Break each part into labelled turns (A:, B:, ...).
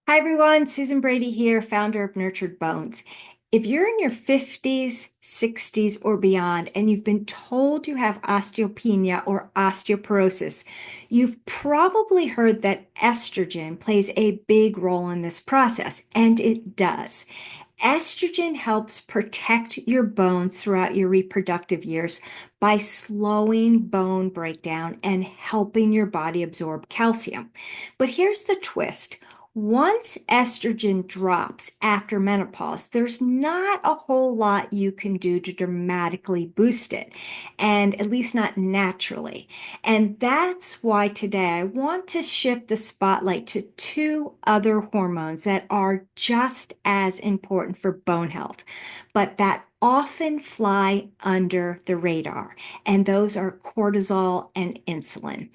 A: Hi everyone, Susan Brady here, founder of Nurtured Bones. If you're in your 50s, 60s, or beyond, and you've been told you have osteopenia or osteoporosis, you've probably heard that estrogen plays a big role in this process, and it does. Estrogen helps protect your bones throughout your reproductive years by slowing bone breakdown and helping your body absorb calcium. But here's the twist. Once estrogen drops after menopause, there's not a whole lot you can do to dramatically boost it, and at least not naturally. And that's why today I want to shift the spotlight to two other hormones that are just as important for bone health, but that often fly under the radar, and those are cortisol and insulin.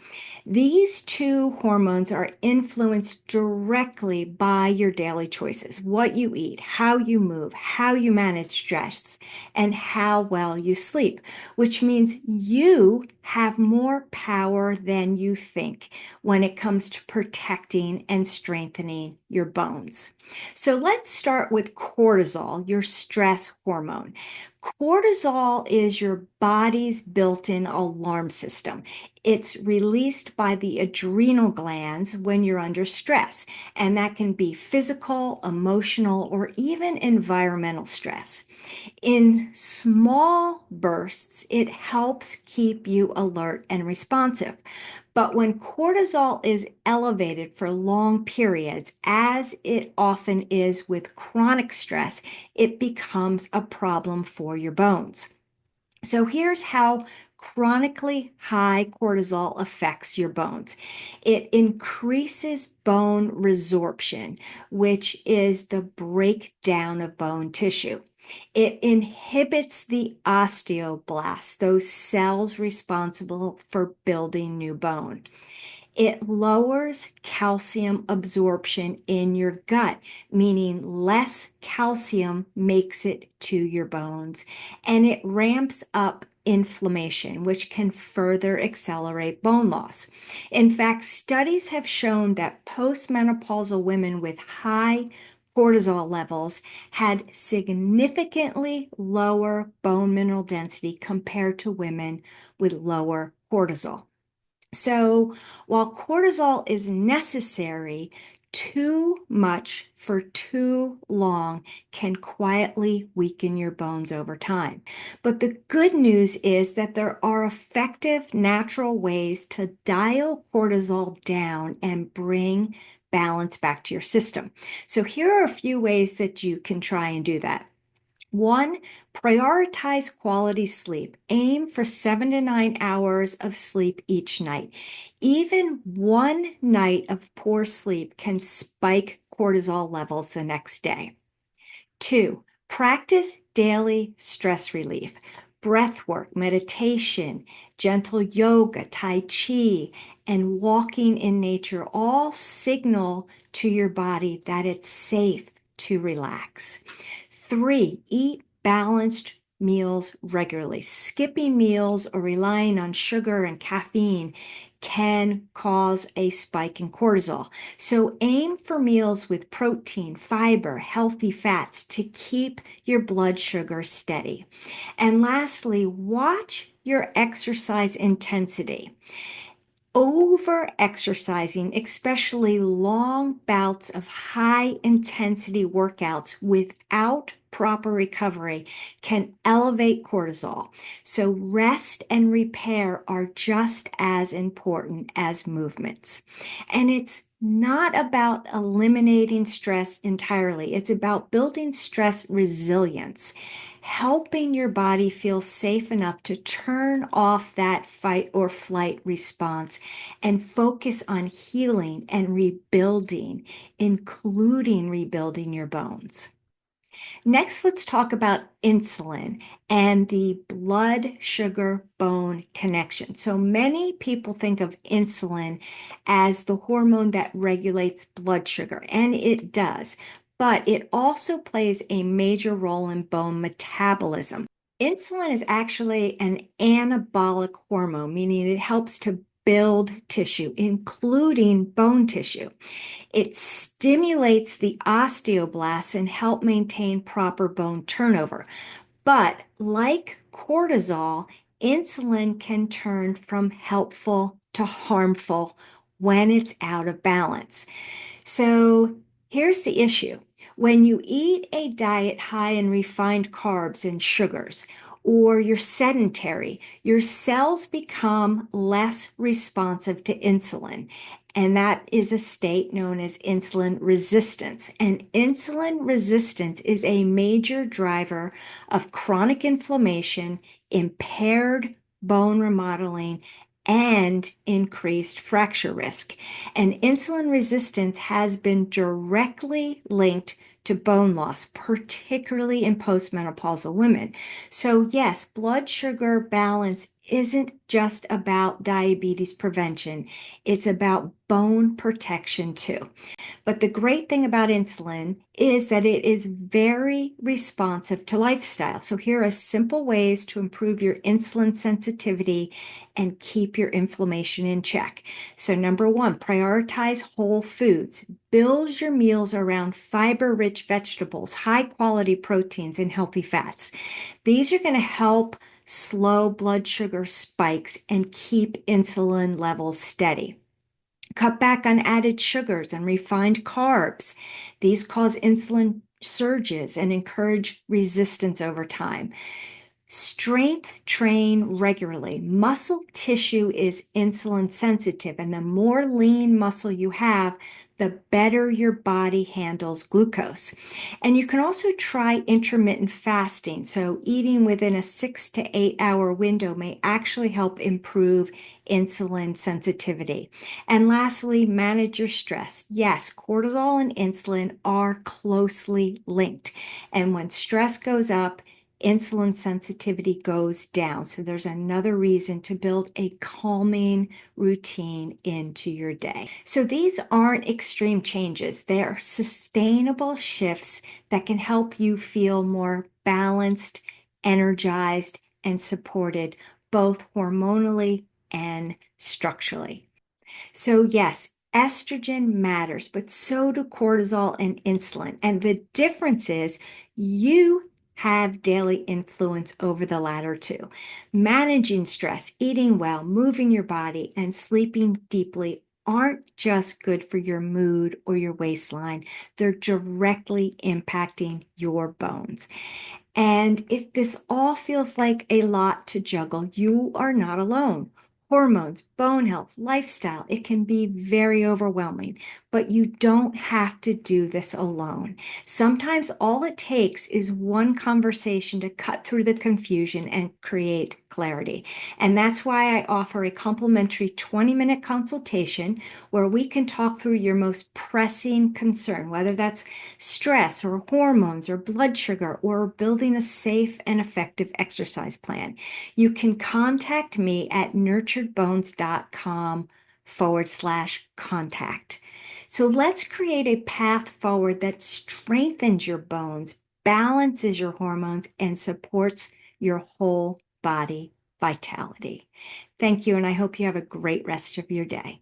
A: These two hormones are influenced directly by your daily choices, what you eat, how you move, how you manage stress, and how well you sleep, which means you have more power than you think when it comes to protecting and strengthening your bones. So let's start with cortisol, your stress hormone. Cortisol is your body's built-in alarm system. It's released by the adrenal glands when you're under stress, and that can be physical, emotional, or even environmental stress. In small bursts, it helps keep you alert and responsive. But when cortisol is elevated for long periods, as it often is with chronic stress, it becomes a problem for your bones. So here's how chronically high cortisol affects your bones. It increases bone resorption, which is the breakdown of bone tissue. It inhibits the osteoblasts, those cells responsible for building new bone. It lowers calcium absorption in your gut, meaning less calcium makes it to your bones, and it ramps up inflammation, which can further accelerate bone loss. In fact, studies have shown that postmenopausal women with high cortisol levels had significantly lower bone mineral density compared to women with lower cortisol. So, while cortisol is necessary, too much for too long can quietly weaken your bones over time. But the good news is that there are effective natural ways to dial cortisol down and bring balance back to your system. So, here are a few ways that you can try and do that. One, prioritize quality sleep. Aim for 7 to 9 hours of sleep each night. Even one night of poor sleep can spike cortisol levels the next day. Two, practice daily stress relief. Breath work, meditation, gentle yoga, tai chi, and walking in nature all signal to your body that it's safe to relax. Three, eat balanced meals regularly. Skipping meals or relying on sugar and caffeine can cause a spike in cortisol. So aim for meals with protein, fiber, healthy fats to keep your blood sugar steady. And lastly, watch your exercise intensity. Over exercising, especially long bouts of high intensity workouts without proper recovery, can elevate cortisol. So, rest and repair are just as important as movements. And it's not about eliminating stress entirely, it's about building stress resilience, helping your body feel safe enough to turn off that fight or flight response and focus on healing and rebuilding, including rebuilding your bones. Next, let's talk about insulin and the blood sugar bone connection. So many people think of insulin as the hormone that regulates blood sugar, and it does, but it also plays a major role in bone metabolism. Insulin is actually an anabolic hormone, meaning it helps to build tissue, including bone tissue. It stimulates the osteoblasts and help maintain proper bone turnover. But like cortisol, insulin can turn from helpful to harmful when it's out of balance. So here's the issue. When you eat a diet high in refined carbs and sugars, or you're sedentary, your cells become less responsive to insulin. And that is a state known as insulin resistance. And insulin resistance is a major driver of chronic inflammation, impaired bone remodeling, and increased fracture risk. And insulin resistance has been directly linked to bone loss, particularly in postmenopausal women. So, yes, blood sugar balance isn't just about diabetes prevention, it's about bone protection too. But the great thing about insulin is that it is very responsive to lifestyle. So here are simple ways to improve your insulin sensitivity and keep your inflammation in check. So number one, prioritize whole foods. Build your meals around fiber-rich vegetables, high-quality proteins, and healthy fats. These are going to help slow blood sugar spikes and keep insulin levels steady. Cut back on added sugars and refined carbs. These cause insulin surges and encourage resistance over time. Strength train regularly. Muscle tissue is insulin sensitive, and the more lean muscle you have, the better your body handles glucose. And you can also try intermittent fasting. So, eating within a 6 to 8 hour window may actually help improve insulin sensitivity. And lastly, manage your stress. Yes, cortisol and insulin are closely linked. And when stress goes up, insulin sensitivity goes down. So there's another reason to build a calming routine into your day. So these aren't extreme changes. They are sustainable shifts that can help you feel more balanced, energized, and supported both hormonally and structurally. So, yes, estrogen matters, but so do cortisol and insulin. And the difference is you have daily influence over the latter two. Managing stress, eating well, moving your body, and sleeping deeply aren't just good for your mood or your waistline, they're directly impacting your bones. And if this all feels like a lot to juggle, you are not alone. Hormones, bone health, lifestyle, it can be very overwhelming, but you don't have to do this alone. Sometimes all it takes is one conversation to cut through the confusion and create clarity. And that's why I offer a complimentary 20-minute consultation where we can talk through your most pressing concern, whether that's stress or hormones or blood sugar or building a safe and effective exercise plan. You can contact me at nurturedbones.com/contact. So let's create a path forward that strengthens your bones, balances your hormones, and supports your whole body vitality. Thank you, and I hope you have a great rest of your day.